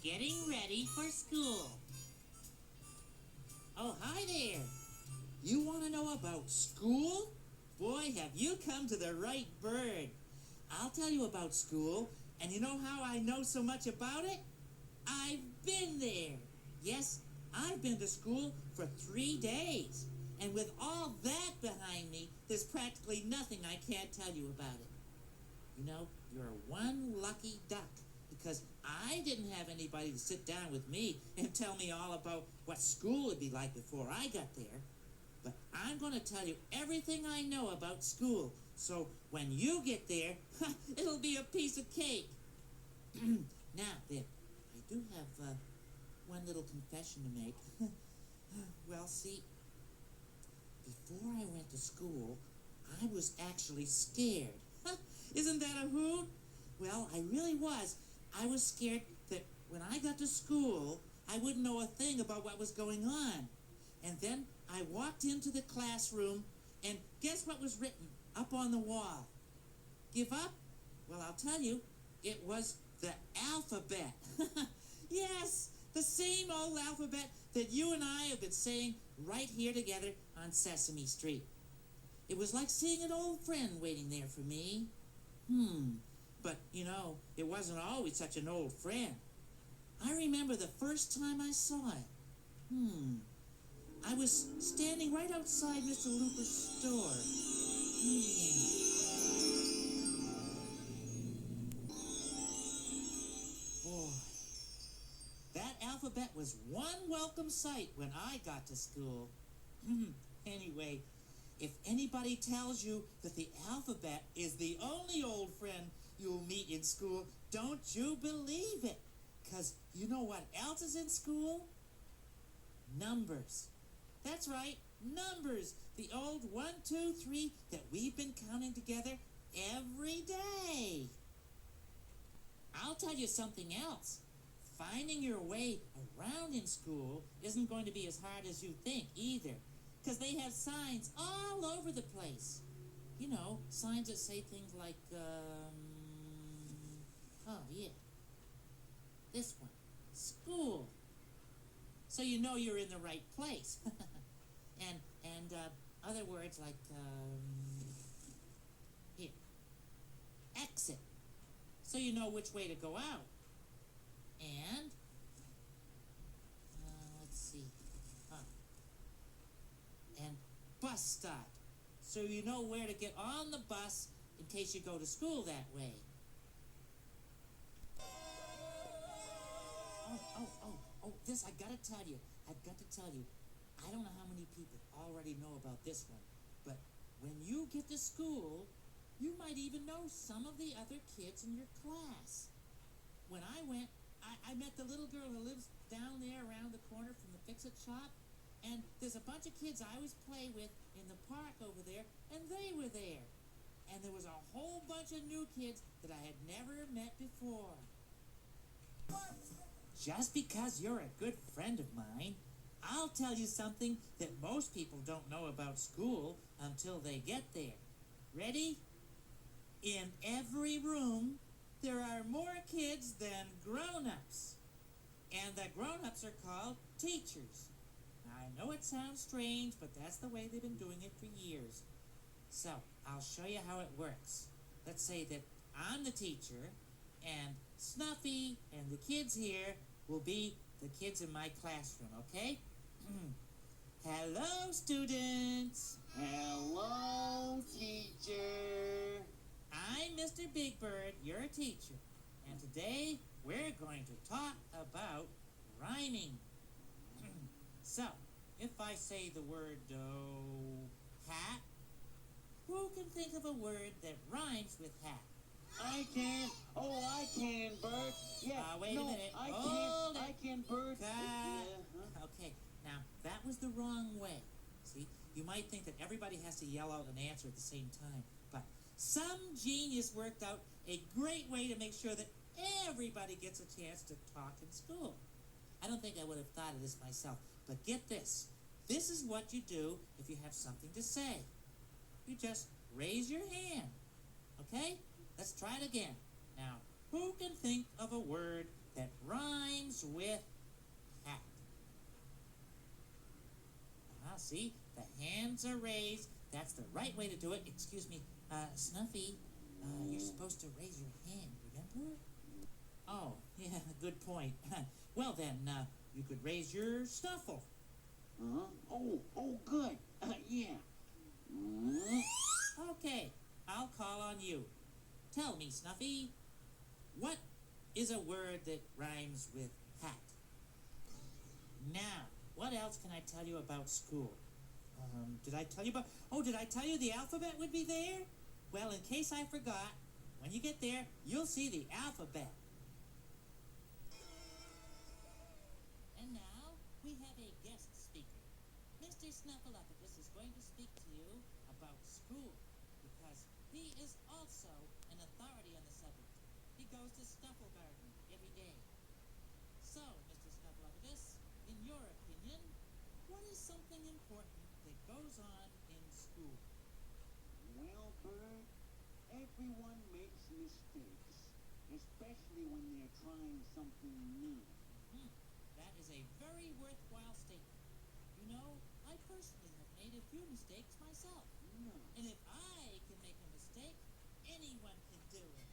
getting ready for school. Oh, hi there. You want to know about school? Boy, have you come to the right bird. I'll tell you about school, and you know how I know so much about it? I've been there. Yes, I've been to school for 3 days. And with all that behind me, there's practically nothing I can't tell you about it. You know, you're one lucky duck, because I didn't have anybody to sit down with me and tell me all about what school would be like before I got there. But I'm going to tell you everything I know about school, so when you get there, it'll be a piece of cake. Now, there, I do have one little confession to make. Well, see, before I went to school, I was actually scared. Isn't that a hoot? Well, I really was. I was scared that when I got to school, I wouldn't know a thing about what was going on. And then I walked into the classroom, and guess what was written up on the wall? Give up? Well, I'll tell you, it was the alphabet. Yes, the same old alphabet that you and I have been saying right here together on Sesame Street. It was like seeing an old friend waiting there for me. But, you know, it wasn't always such an old friend. I remember the first time I saw it. I was standing right outside Mr. Looper's store. Boy, that alphabet was one welcome sight when I got to school. Anyway, if anybody tells you that the alphabet is the only old friend you'll meet in school, don't you believe it. 'Cause you know what else is in school? Numbers. That's right, numbers. The old 1, 2, 3 that we've been counting together every day. I'll tell you something else. Finding your way around in school isn't going to be as hard as you think either. 'Cause they have signs all over the place. You know, signs that say things like, oh yeah, this one, school. So you know you're in the right place. and other words like, here, exit. So you know which way to go out. And, let's see, and bus stop. So you know where to get on the bus in case you go to school that way. Oh, this, I've got to tell you. I don't know how many people already know about this one, but when you get to school, you might even know some of the other kids in your class. When I went, I met the little girl who lives down there around the corner from the Fix-It shop, and there's a bunch of kids I always play with in the park over there, and they were there. And there was a whole bunch of new kids that I had never met before. Just because you're a good friend of mine, I'll tell you something that most people don't know about school until they get there. Ready? In every room, there are more kids than grown-ups. And the grown-ups are called teachers. Now, I know it sounds strange, but that's the way they've been doing it for years. So, I'll show you how it works. Let's say that I'm the teacher, and Snuffy and the kids here will be the kids in my classroom, okay? Hello, students. Hello, teacher. I'm Mr. Big Bird, your teacher, and today we're going to talk about rhyming. So, if I say the word hat, who can think of a word that rhymes with hat? I can. Oh, I can, Bert. Yeah. Wait a minute. I can, Bert. Okay, now that was the wrong way. See, you might think that everybody has to yell out an answer at the same time, but some genius worked out a great way to make sure that everybody gets a chance to talk in school. I don't think I would have thought of this myself, but get this. This is what you do if you have something to say. You just raise your hand, okay? Let's try it again. Now, who can think of a word that rhymes rhymes with hat. See? The hands are raised. That's the right way to do it. Excuse me, Snuffy, you're supposed to raise your hand, remember? Oh, yeah, good point. Well then, you could raise your snuffle. Oh, good. Yeah. Okay, I'll call on you. Tell me, Snuffy, what is a word that rhymes with hat? Now, what else can I tell you about school? Did I tell you the alphabet would be there? Well, in case I forgot, when you get there, you'll see the alphabet. And now, we have a guest speaker. Mr. Snuffleupagus is going to speak to you about school, because he is also an authority on the subject. He goes to Snuffle Garden every day. So, Mr. Snuffleupagus, in your opinion, what is something important that goes on in school? Well, Bert, everyone makes mistakes, especially when they're trying something new. That is a very worthwhile statement. You know, I personally have made a few mistakes myself. No. And if I can make a mistake, anyone can do it.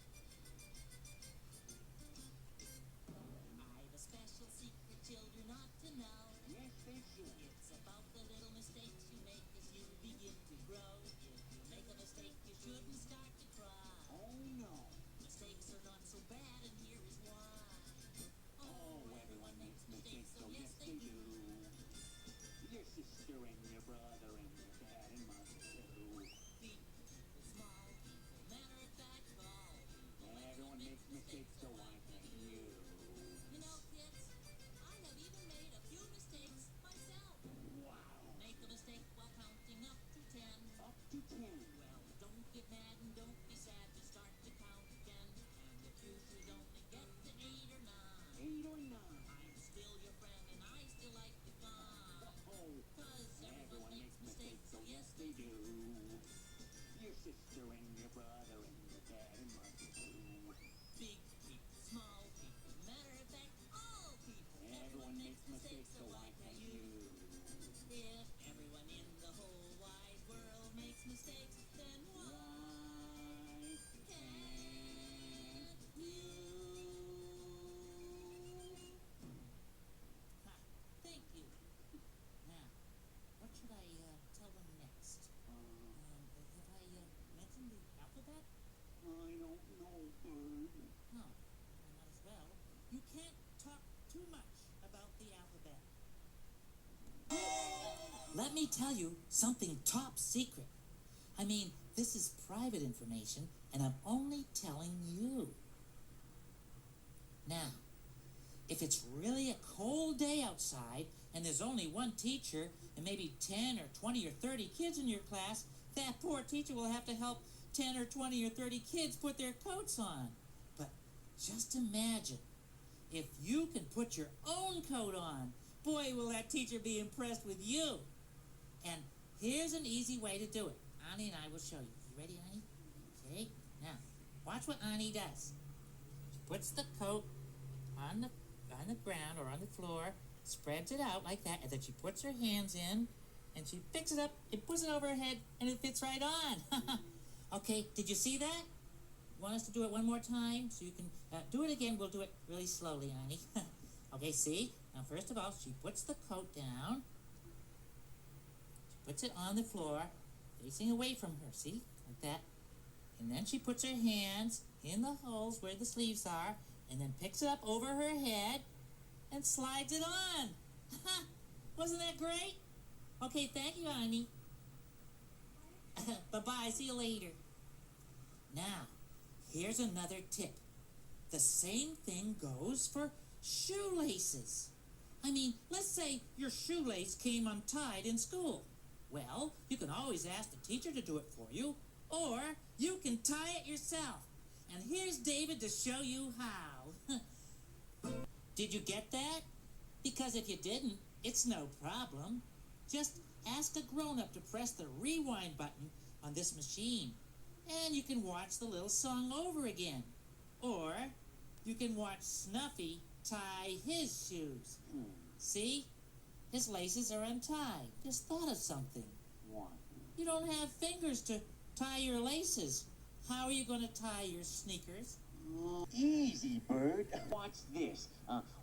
I've a special secret children ought to know. Yes, they should. It's about the little mistakes you make as you begin to grow. If you make a mistake, you shouldn't start to cry. Oh, no. Mistakes are not so bad, and here is why. Oh, everyone makes mistakes, so yes, they do. Your sister and your brother and your dad and mother too. People, small people, matter of fact, all people. Everyone makes mistakes, so why can't you? You know, kids, I have even made a few mistakes myself. Wow. Make a mistake while counting up to 10. Up to 10. Well, don't get mad and don't be sad. Just start to count again. And if you should only get to 8 or 9, 8 or 9. I'm still your friend and I still like the fun. Oh, Cause everyone makes mistakes, so yes they do. Your sister and your brother and your dad and mother too. Big people, small people, matter of fact, all people. Everyone makes mistakes, so why can't you? If everyone in the whole wide world makes mistakes, then why can't you? Ha, thank you. Now, what should I tell them next? Have I mentioned the alphabet? I don't know, Bird. No, not as well. You can't talk too much about the alphabet. Let me tell you something top secret. I mean, this is private information, and I'm only telling you. Now, if it's really a cold day outside, and there's only one teacher, and maybe 10 or 20 or 30 kids in your class, that poor teacher will have to help 10 or 20 or 30 kids put their coats on. But just imagine, if you can put your own coat on, boy, will that teacher be impressed with you. And here's an easy way to do it. Ani and I will show you. You ready, Ani? Okay, now, watch what Ani does. She puts the coat on the ground or on the floor, spreads it out like that, and then she puts her hands in, and she picks it up, and puts it over her head, and it fits right on. Okay, did you see that? Want us to do it one more time? So you can do it again. We'll do it really slowly, Ani. Okay, see? Now, first of all, she puts the coat down. She puts it on the floor, facing away from her, see? Like that. And then she puts her hands in the holes where the sleeves are, and then picks it up over her head and slides it on. Wasn't that great? Okay, thank you, Ani. Bye-bye, see you later. Now, here's another tip. The same thing goes for shoelaces. I mean, let's say your shoelace came untied in school. Well, you can always ask the teacher to do it for you, or you can tie it yourself. And here's David to show you how. Did you get that? Because if you didn't, it's no problem. Just ask a grown-up to press the rewind button on this machine, and you can watch the little song over again. Or you can watch Snuffy tie his shoes. See? His laces are untied. Just thought of something. What? You don't have fingers to tie your laces. How are you going to tie your sneakers? Easy, Bird. Watch this.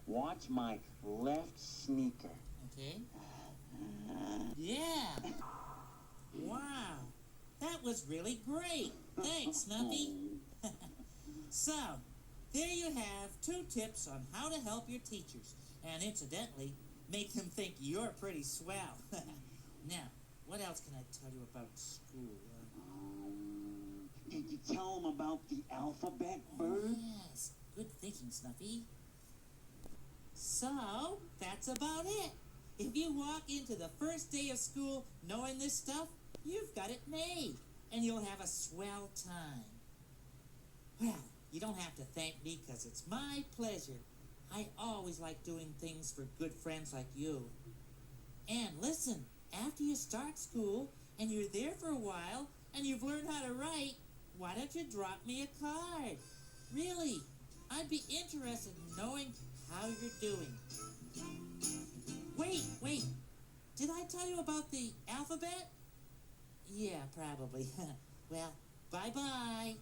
Watch my left sneaker. Okay. Yeah. Wow. That was really great. Thanks, Snuffy. So, there you have 2 tips on how to help your teachers. And incidentally, make them think you're pretty swell. Now, what else can I tell you about school? Did you tell him about the alphabet, Bird? Yes. Good thinking, Snuffy. So, that's about it. If you walk into the first day of school knowing this stuff, you've got it made. And you'll have a swell time. Well, you don't have to thank me because it's my pleasure. I always like doing things for good friends like you. And listen, after you start school and you're there for a while and you've learned how to write, why don't you drop me a card? Really, I'd be interested in knowing how you're doing. Wait. Did I tell you about the alphabet? Yeah, probably. Well, bye-bye.